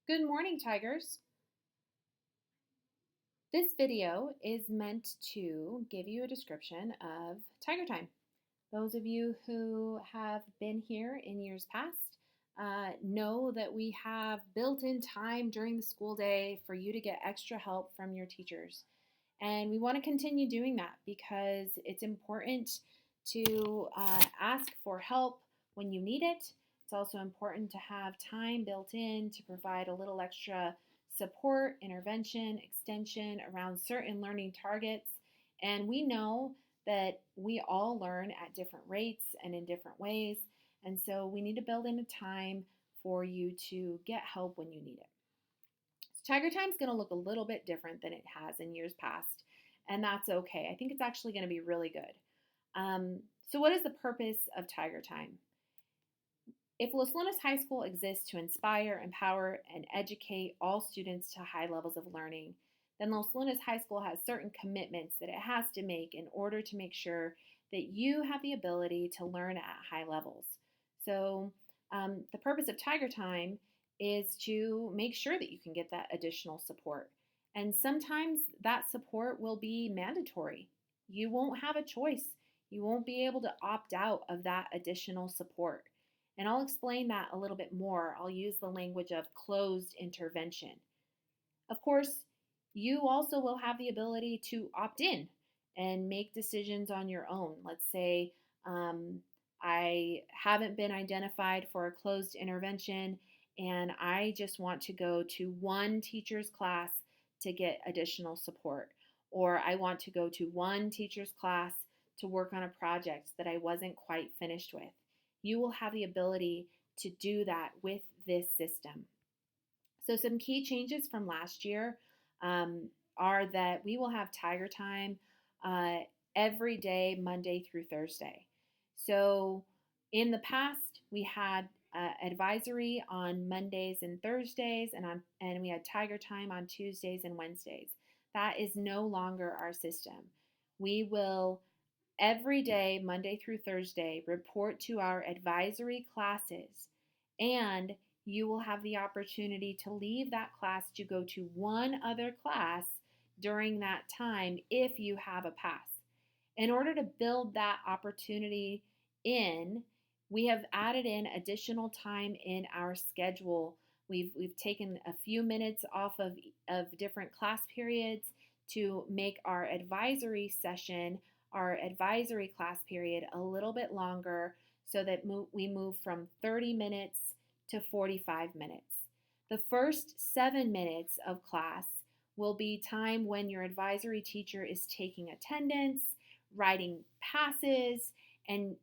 Good morning, Tigers. This video is meant to give you a description of Tiger Time. Those of you who have been here in years past know that we have built-in time during the school day for you to get extra help from your teachers. And we want to continue doing that because it's important to ask for help when you need it. It's also important to have time built in to provide a little extra support, intervention, extension around certain learning targets. And we know that we all learn at different rates and in different ways. And so we need to build in a time for you to get help when you need it. Tiger Time is going to look a little bit different than it has in years past, and that's okay. I think it's actually going to be really good. So what is the purpose of Tiger Time? If Los Lunas High School exists to inspire, empower, and educate all students to high levels of learning, then Los Lunas High School has certain commitments that it has to make in order to make sure that you have the ability to learn at high levels. So the purpose of Tiger Time is to make sure that you can get that additional support. And sometimes that support will be mandatory. You won't have a choice. You won't be able to opt out of that additional support. And I'll explain that a little bit more. I'll use the language of closed intervention. Of course, you also will have the ability to opt in and make decisions on your own. Let's say I haven't been identified for a closed intervention and I just want to go to one teacher's class to get additional support. Or I want to go to one teacher's class to work on a project that I wasn't quite finished with. You will have the ability to do that with this system. So some key changes from last year are that we will have Tiger Time every day, Monday through Thursday. So in the past, we had advisory on Mondays and Thursdays, and we had Tiger Time on Tuesdays and Wednesdays. That is no longer our system. We will every day, Monday through Thursday, report to our advisory classes, and you will have the opportunity to leave that class to go to one other class during that time if you have a pass. In order to build that opportunity in, we have added in additional time in our schedule. We've taken a few minutes off of different class periods to make our advisory session, our advisory class period, a little bit longer so that we move from 30 minutes to 45 minutes. The first 7 minutes of class will be time when your advisory teacher is taking attendance, writing passes, and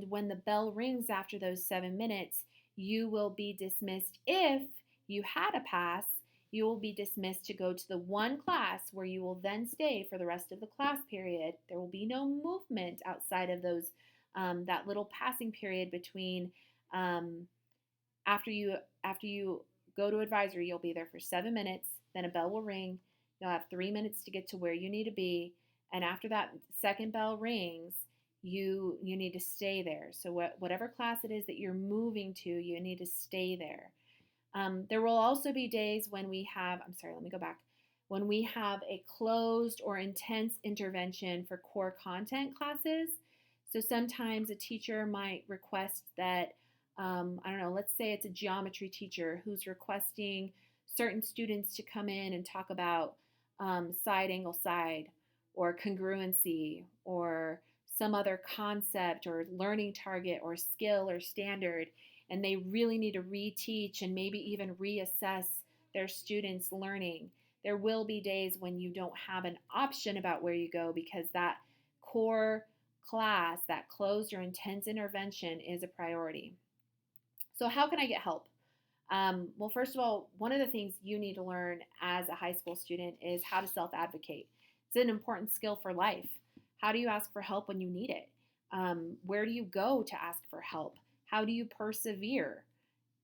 when the bell rings after those 7 minutes, you will be dismissed. If you had a pass, you will be dismissed to go to the one class where you will then stay for the rest of the class period. There will be no movement outside of those that little passing period between after you go to advisory. You'll be there for 7 minutes. Then a bell will ring. You'll have 3 minutes to get to where you need to be, and after that second bell rings, you need to stay there. So whatever class it is that you're moving to, you need to stay there. There will also be days when we have, when we have a closed or intense intervention for core content classes. So sometimes a teacher might request that, let's say it's a geometry teacher who's requesting certain students to come in and talk about side angle side or congruency or some other concept or learning target or skill or standard, and they really need to reteach and maybe even reassess their students' learning. There will be days when you don't have an option about where you go because that core class, that closed or intense intervention is a priority. So how can I get help? Well, first of all, one of the things you need to learn as a high school student is how to self-advocate. It's an important skill for life. How do you ask for help when you need it? Where do you go to ask for help? How do you persevere?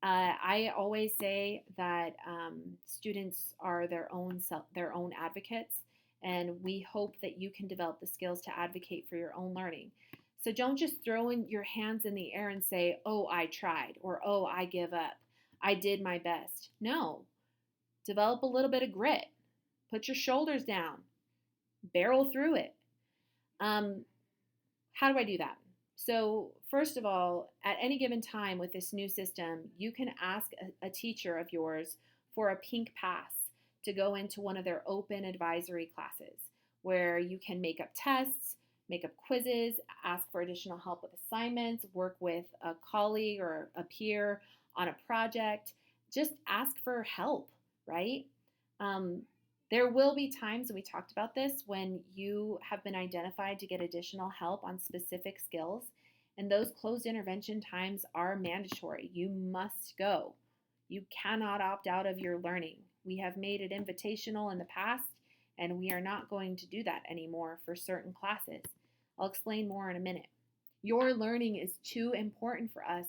I always say that students are their own advocates, and we hope that you can develop the skills to advocate for your own learning. So don't just throw in your hands in the air and say, "Oh, I tried," or "Oh, I give up. I did my best." No, Develop a little bit of grit. Put your shoulders down. Barrel through it. Um, how do I do that? So, first of all, at any given time with this new system, you can ask a teacher of yours for a pink pass to go into one of their open advisory classes where you can make up tests, make up quizzes, ask for additional help with assignments, work with a colleague or a peer on a project. Just ask for help, right? Um, there will be times, and we talked about this, when you have been identified to get additional help on specific skills, and those closed intervention times are mandatory. You must go. You cannot opt out of your learning. We have made it invitational in the past, and we are not going to do that anymore for certain classes. I'll explain more in a minute. Your learning is too important for us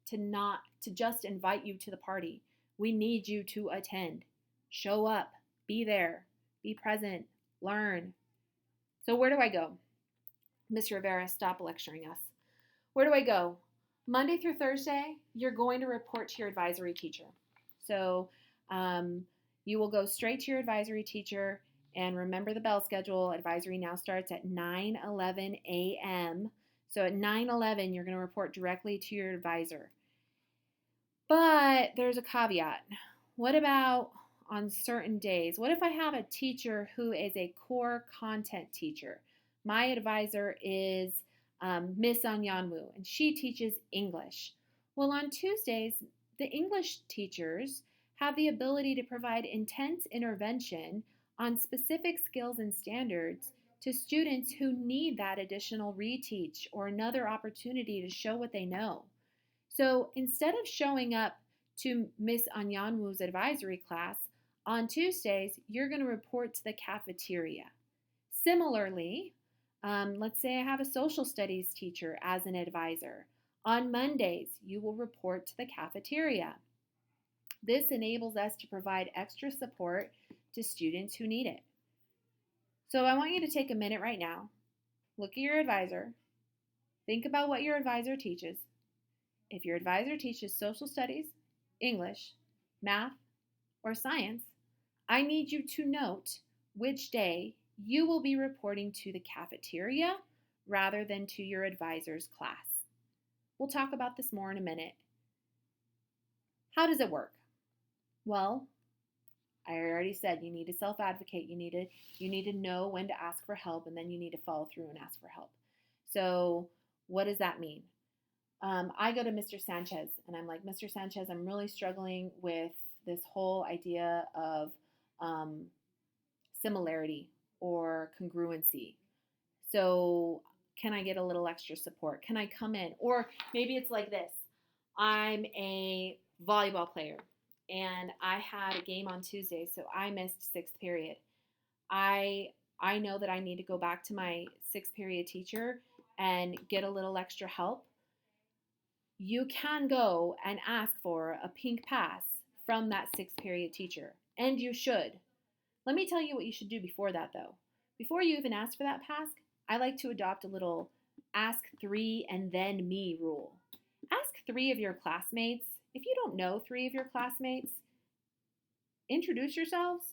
to just invite you to the party. We need you to attend. Show up, be there, be present, learn. So where do I go? Miss Rivera, stop lecturing us. Where do I go? Monday through Thursday, you're going to report to your advisory teacher. So you will go straight to your advisory teacher, and remember the bell schedule. Advisory now starts at 9:11 a.m. So at 9:11, you're going to report directly to your advisor. But there's a caveat. What about on certain days? What if I have a teacher who is a core content teacher? My advisor is Miss Anyanwu, and she teaches English. Well, on Tuesdays, the English teachers have the ability to provide intense intervention on specific skills and standards to students who need that additional reteach or another opportunity to show what they know. So instead of showing up to Miss Anyanwu's advisory class, on Tuesdays, you're going to report to the cafeteria. Similarly, let's say I have a social studies teacher as an advisor. On Mondays, you will report to the cafeteria. This enables us to provide extra support to students who need it. So I want you to take a minute right now, look at your advisor, think about what your advisor teaches. If your advisor teaches social studies, English, math, or science, I need you to note which day you will be reporting to the cafeteria rather than to your advisor's class. We'll talk about this more in a minute. How does it work? Well, I already said you need to self-advocate. You need to know when to ask for help, and then you need to follow through and ask for help. So what does that mean? I go to Mr. Sanchez and I'm like, Mr. Sanchez, I'm really struggling with this whole idea of similarity or congruency. So can I get a little extra support? Can I come in? Or maybe it's like this. I'm a volleyball player and I had a game on Tuesday, so I missed sixth period. I know that I need to go back to my sixth period teacher and get a little extra help. You can go and ask for a pink pass from that sixth period teacher, and you should. Let me tell you what you should do before that, though. Before you even ask for that pass, I like to adopt a little ask 3 and then me rule. Ask 3 of your classmates. If you don't know 3 of your classmates, introduce yourselves,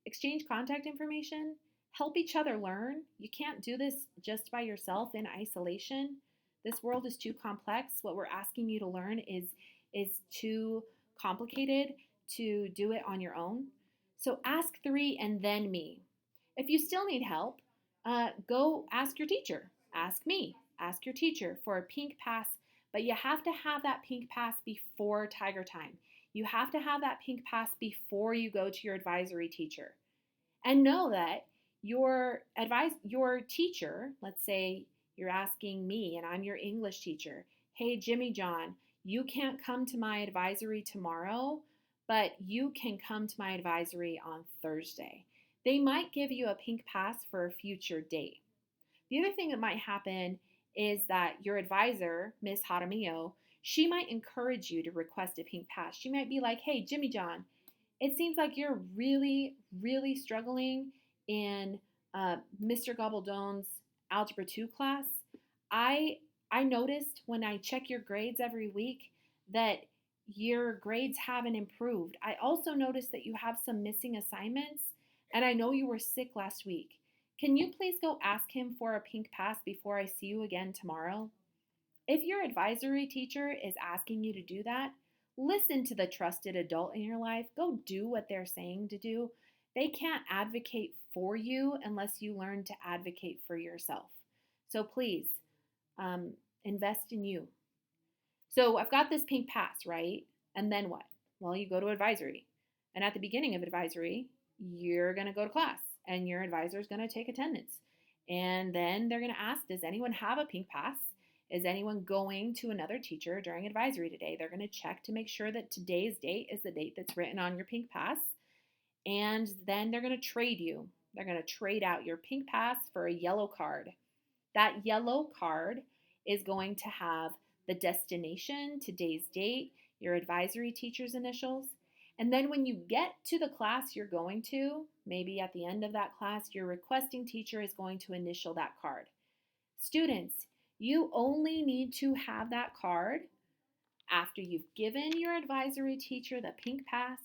exchange contact information, help each other learn. You can't do this just by yourself in isolation. This world is too complex. What we're asking you to learn is too complicated to do it on your own. So ask 3 and then me. If you still need help, go ask your teacher. Ask me. Ask your teacher for a pink pass, but you have to have that pink pass before Tiger Time. You have to have that pink pass before you go to your advisory teacher. And know that your teacher, let's say you're asking me and I'm your English teacher, hey, Jimmy John, you can't come to my advisory tomorrow, but you can come to my advisory on Thursday. They might give you a pink pass for a future date. The other thing that might happen is that your advisor, Miss Jaramillo, she might encourage you to request a pink pass. She might be like, hey, Jimmy John, it seems like you're really, really struggling in Mr. Gobbledone's Algebra 2 class. I noticed when I check your grades every week that your grades haven't improved. I also noticed that you have some missing assignments, and I know you were sick last week. Can you please go ask him for a pink pass before I see you again tomorrow? If your advisory teacher is asking you to do that, listen to the trusted adult in your life. Go do what they're saying to do. They can't advocate for you unless you learn to advocate for yourself. So please, um, invest in you. So I've got this pink pass, right? And then what? Well, you go to advisory. And at the beginning of advisory, you're going to go to class and your advisor is going to take attendance. And then they're going to ask, does anyone have a pink pass? Is anyone going to another teacher during advisory today? They're going to check to make sure that today's date is the date that's written on your pink pass. And then they're going to trade you. They're going to trade out your pink pass for a yellow card. That yellow card is going to have the destination, today's date, your advisory teacher's initials. And then when you get to the class you're going to, maybe at the end of that class, your requesting teacher is going to initial that card. Students, you only need to have that card after you've given your advisory teacher the pink pass,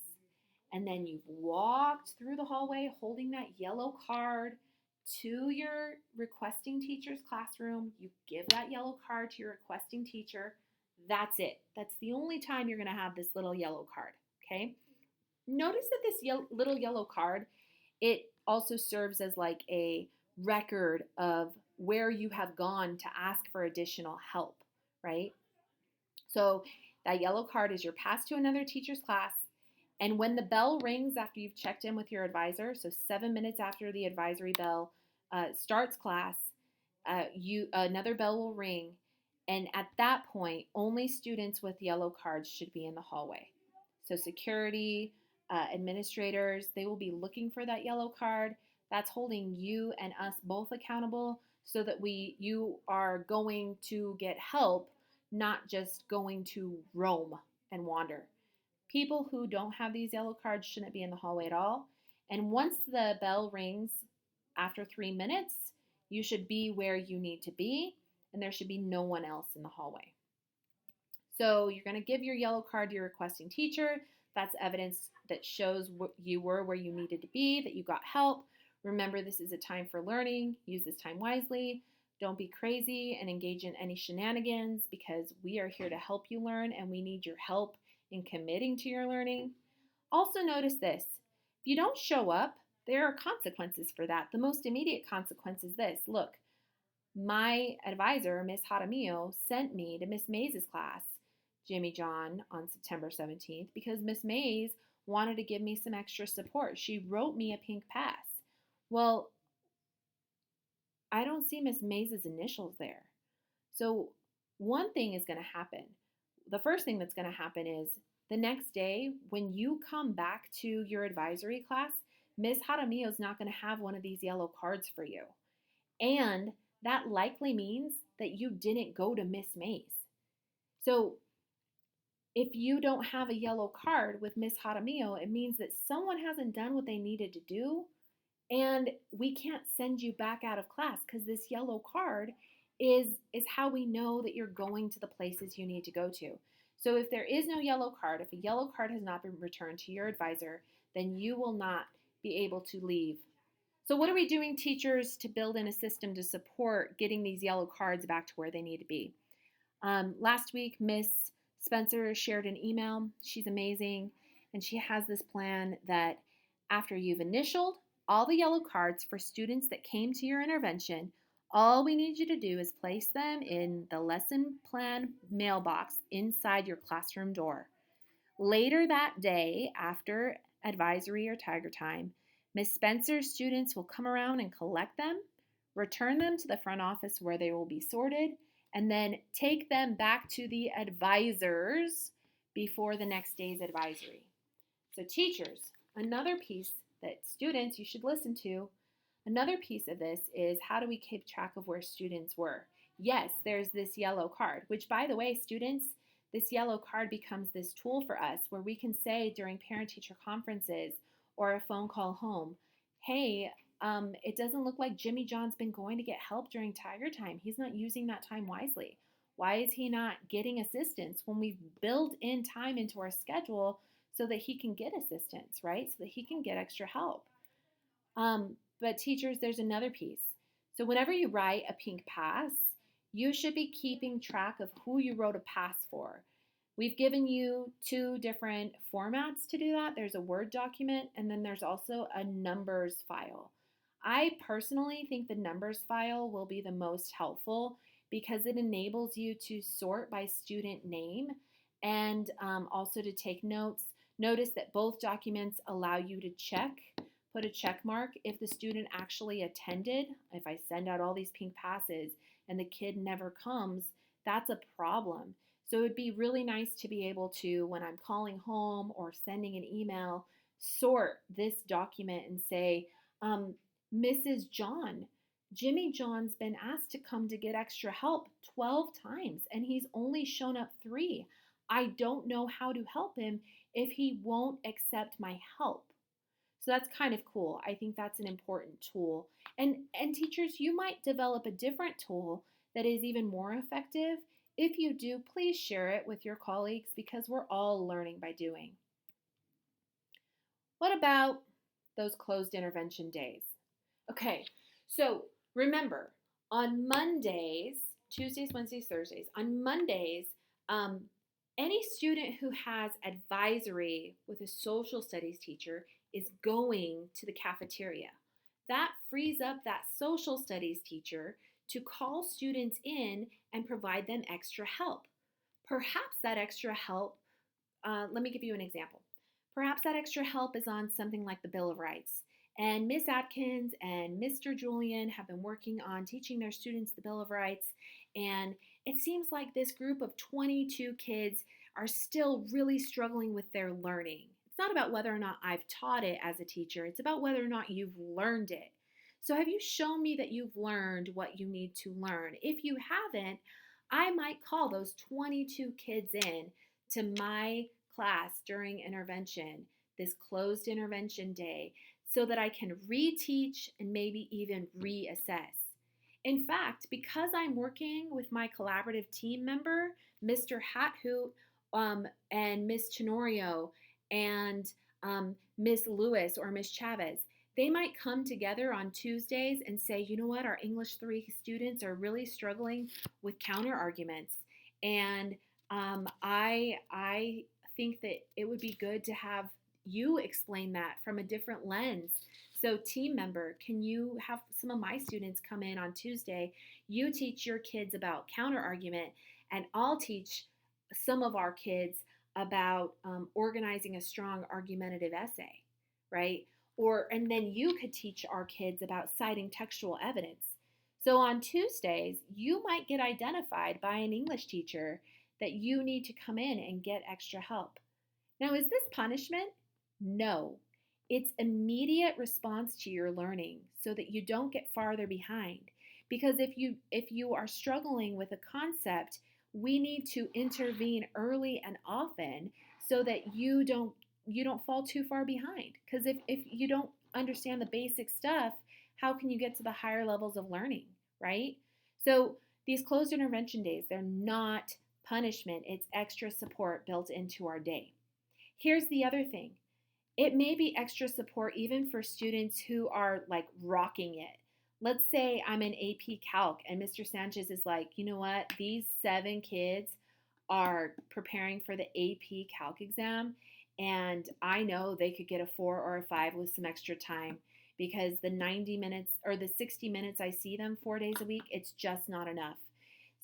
and then you've walked through the hallway holding that yellow card to your requesting teacher's classroom. You give that yellow card to your requesting teacher. That's it. That's the only time you're going to have this little yellow card, okay? Notice that this little yellow card, it also serves as like a record of where you have gone to ask for additional help, right? So that yellow card is your pass to another teacher's class. And when the bell rings after you've checked in with your advisor, so 7 minutes after the advisory bell starts class, another bell will ring. And at that point, only students with yellow cards should be in the hallway. So security, administrators, they will be looking for that yellow card. That's holding you and us both accountable so that you are going to get help, not just going to roam and wander. People who don't have these yellow cards shouldn't be in the hallway at all. And once the bell rings after 3 minutes, you should be where you need to be, and there should be no one else in the hallway. So you're going to give your yellow card to your requesting teacher. That's evidence that shows you were where you needed to be, that you got help. Remember, this is a time for learning. Use this time wisely. Don't be crazy and engage in any shenanigans, because we are here to help you learn and we need your help in committing to your learning. Also notice this. If you don't show up, there are consequences for that. The most immediate consequence is this. Look, my advisor, Miss Jaramillo, sent me to Miss Mays' class, Jimmy John, on September 17th because Miss Mays wanted to give me some extra support. She wrote me a pink pass. Well, I don't see Miss Mays' initials there. So one thing is going to happen. The first thing that's going to happen is the next day when you come back to your advisory class, Miss Jaramillo is not going to have one of these yellow cards for you. And that likely means that you didn't go to Miss Mays. So if you don't have a yellow card with Miss Jaramillo, it means that someone hasn't done what they needed to do, and we can't send you back out of class because this yellow card is how we know that you're going to the places you need to go to. So if there is no yellow card, if a yellow card has not been returned to your advisor, then you will not be able to leave. So what are we doing, teachers, to build in a system to support getting these yellow cards back to where they need to be? Last week, Miss Spencer shared an email. She's amazing, and she has this plan that after you've initialed all the yellow cards for students that came to your intervention, all we need you to do is place them in the lesson plan mailbox inside your classroom door. Later that day, after advisory or tiger time, Miss Spencer's students will come around and collect them, return them to the front office where they will be sorted, and then take them back to the advisors before the next day's advisory. So teachers, another piece that students you should listen to, another piece of this is how do we keep track of where students were? Yes, there's this yellow card, which by the way, students, this yellow card becomes this tool for us where we can say during parent-teacher conferences or a phone call home, hey, it doesn't look like Jimmy John's been going to get help during Tiger Time. He's not using that time wisely. Why is he not getting assistance when we've built in time into our schedule so that he can get assistance, right? So that he can get extra help. But teachers, there's another piece. So whenever you write a pink pass, you should be keeping track of who you wrote a pass for. We've given you two different formats to do that. There's a Word document and then there's also a numbers file. I personally think the numbers file will be the most helpful because it enables you to sort by student name and also to take notes. Notice that both documents allow you to put a check mark if the student actually attended. If I send out all these pink passes and the kid never comes, that's a problem. So it would be really nice to be able to, when I'm calling home or sending an email, sort this document and say, Mrs. John, Jimmy John's been asked to come to get extra help 12 times and he's only shown up 3. I don't know how to help him if he won't accept my help. So that's kind of cool. I think that's an important tool. And teachers, you might develop a different tool that is even more effective. If you do, please share it with your colleagues because we're all learning by doing. What about those closed intervention days? Okay, so remember, on Mondays, Tuesdays, Wednesdays, Thursdays, on Mondays, any student who has advisory with a social studies teacher is going to the cafeteria. That frees up that social studies teacher to call students in and provide them extra help. Perhaps that extra help, let me give you an example. Perhaps that extra help is on something like the Bill of Rights. And Miss Atkins and Mr. Julian have been working on teaching their students the Bill of Rights. And it seems like this group of 22 kids are still really struggling with their learning. It's not about whether or not I've taught it as a teacher. It's about whether or not you've learned it. So have you shown me that you've learned what you need to learn? If you haven't, I might call those 22 kids in to my class during intervention, this closed intervention day, so that I can reteach and maybe even reassess. In fact, because I'm working with my collaborative team member, Mr. Hathoot, and Miss Tenorio and Miss Lewis or Miss Chavez, they might come together on Tuesdays and say, you know what, our English 3 students are really struggling with counter arguments. And I think that it would be good to have you explain that from a different lens. So team member, can you have some of my students come in on Tuesday? You teach your kids about counter argument and I'll teach some of our kids about organizing a strong argumentative essay, right? And then you could teach our kids about citing textual evidence. So on Tuesdays, you might get identified by an English teacher that you need to come in and get extra help. Now, is this punishment? No. It's immediate response to your learning so that you don't get farther behind. Because if you are struggling with a concept, we need to intervene early and often so that you don't fall too far behind. Because if you don't understand the basic stuff, how can you get to the higher levels of learning, right? So these closed intervention days, they're not punishment. It's extra support built into our day. Here's the other thing. It may be extra support even for students who are like rocking it. Let's say I'm in AP Calc and Mr. Sanchez is like, you know what? These 7 kids are preparing for the AP Calc exam and I know they could get a 4 or a 5 with some extra time because the 90 minutes or the 60 minutes I see them 4 days a week, it's just not enough.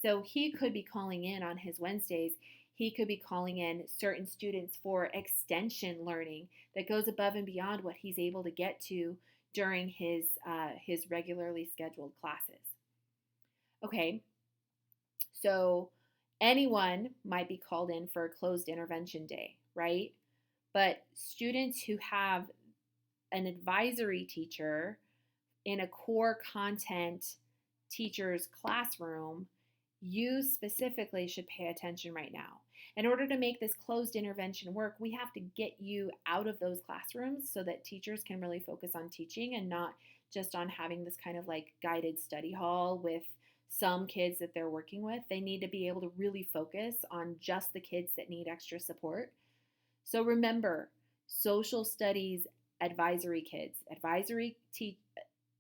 So he could be calling in on his Wednesdays. He could be calling in certain students for extension learning that goes above and beyond what he's able to get to during his regularly scheduled classes. Okay, so anyone might be called in for a closed intervention day, right? But students who have an advisory teacher in a core content teacher's classroom, you specifically should pay attention right now. In order to make this closed intervention work, we have to get you out of those classrooms so that teachers can really focus on teaching and not just on having this kind of like guided study hall with some kids that they're working with. They need to be able to really focus on just the kids that need extra support. So remember, social studies advisory kids,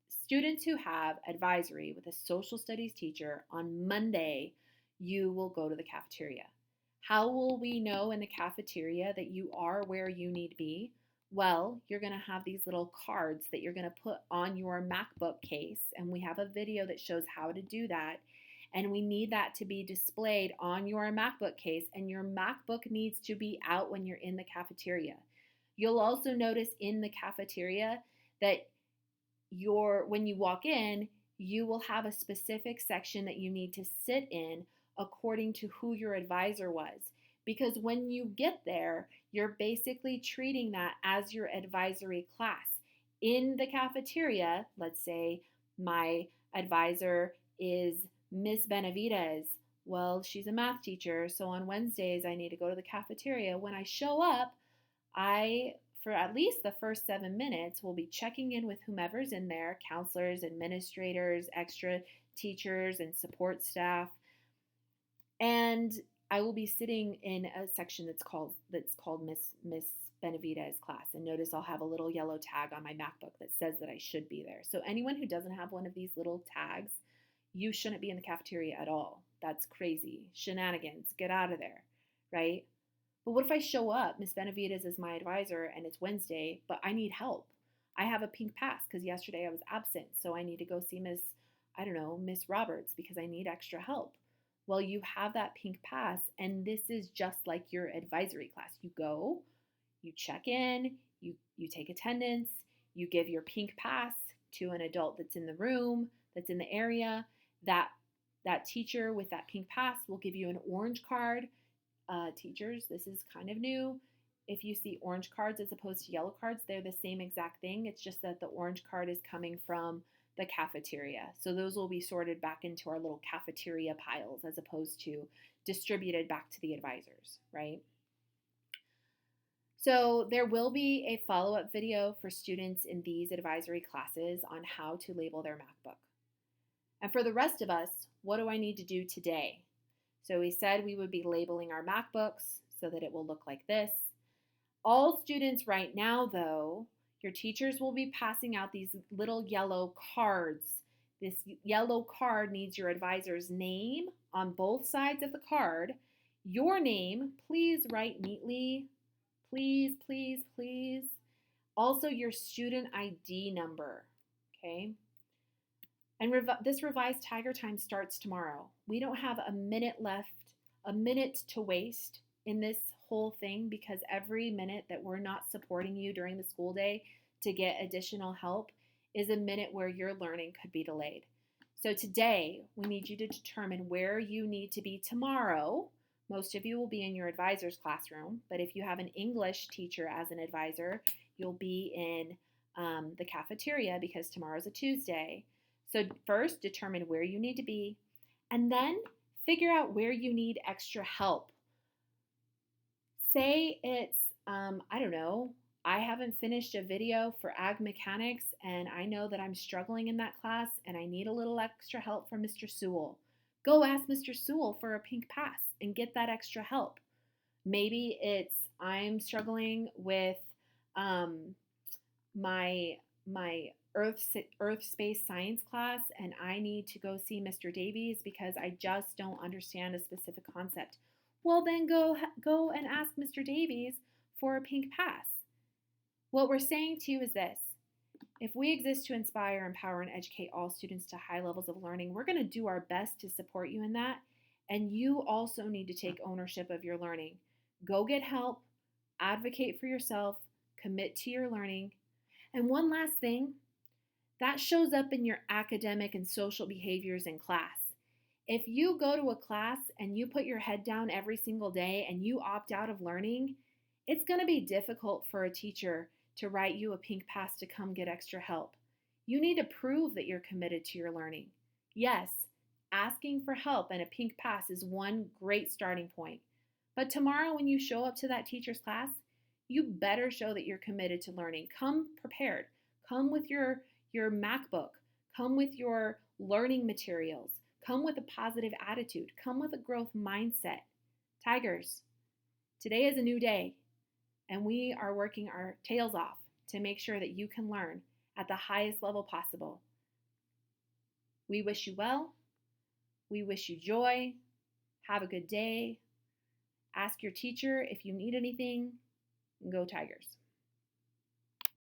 students who have advisory with a social studies teacher on Monday, you will go to the cafeteria. How will we know in the cafeteria that you are where you need to be? Well, you're going to have these little cards that you're going to put on your MacBook case, and we have a video that shows how to do that. And we need that to be displayed on your MacBook case, and your MacBook needs to be out when you're in the cafeteria. You'll also notice in the cafeteria that when you walk in, you will have a specific section that you need to sit in according to who your advisor was. Because when you get there, you're basically treating that as your advisory class. In the cafeteria, let's say my advisor is Miss Benavides. Well, she's a math teacher, so on Wednesdays I need to go to the cafeteria. When I show up, for at least the first 7 minutes, will be checking in with whomever's in there, counselors, administrators, extra teachers, and support staff. And I will be sitting in a section that's called Miss Benavides class. And notice I'll have a little yellow tag on my MacBook that says that I should be there. So anyone who doesn't have one of these little tags, you shouldn't be in the cafeteria at all. That's crazy. Shenanigans. Get out of there, right? But what if I show up, Miss Benavides is my advisor, and it's Wednesday, but I need help? I have a pink pass because yesterday I was absent, so I need to go see Miss Roberts because I need extra help. Well, you have that pink pass, and this is just like your advisory class. You go, you check in, you take attendance, you give your pink pass to an adult that's in the room, that's in the area. That teacher with that pink pass will give you an orange card. Teachers, this is kind of new. If you see orange cards as opposed to yellow cards, they're the same exact thing. It's just that the orange card is coming from the cafeteria. So those will be sorted back into our little cafeteria piles as opposed to distributed back to the advisors, right? So there will be a follow-up video for students in these advisory classes on how to label their MacBook. And for the rest of us, what do I need to do today? So we said we would be labeling our MacBooks so that it will look like this. All students right now, though, your teachers will be passing out these little yellow cards. This yellow card needs your advisor's name on both sides of the card. Your name, please write neatly. Please, please, please. Also your student ID number, okay? And this revised Tiger Time starts tomorrow. We don't have a minute left, a minute to waste in this whole thing because every minute that we're not supporting you during the school day to get additional help is a minute where your learning could be delayed. So today, we need you to determine where you need to be tomorrow. Most of you will be in your advisor's classroom, but if you have an English teacher as an advisor, you'll be in the cafeteria because tomorrow's a Tuesday. So first, determine where you need to be, and then figure out where you need extra help. Say it's, I don't know, I haven't finished a video for ag mechanics, and I know that I'm struggling in that class, and I need a little extra help from Mr. Sewell. Go ask Mr. Sewell for a pink pass and get that extra help. Maybe it's I'm struggling with my Earth Space Science class, and I need to go see Mr. Davies because I just don't understand a specific concept. Well, then go and ask Mr. Davies for a pink pass. What we're saying to you is this. If we exist to inspire, empower, and educate all students to high levels of learning, we're going to do our best to support you in that. And you also need to take ownership of your learning. Go get help, advocate for yourself, commit to your learning. And one last thing, that shows up in your academic and social behaviors in class. If you go to a class and you put your head down every single day and you opt out of learning, it's going to be difficult for a teacher to write you a pink pass to come get extra help. You need to prove that you're committed to your learning. Yes, asking for help and a pink pass is one great starting point. But tomorrow when you show up to that teacher's class, you better show that you're committed to learning. Come prepared. Come with your MacBook. Come with your learning materials. Come with a positive attitude. Come with a growth mindset. Tigers, today is a new day, and we are working our tails off to make sure that you can learn at the highest level possible. We wish you well. We wish you joy. Have a good day. Ask your teacher if you need anything. Go Tigers.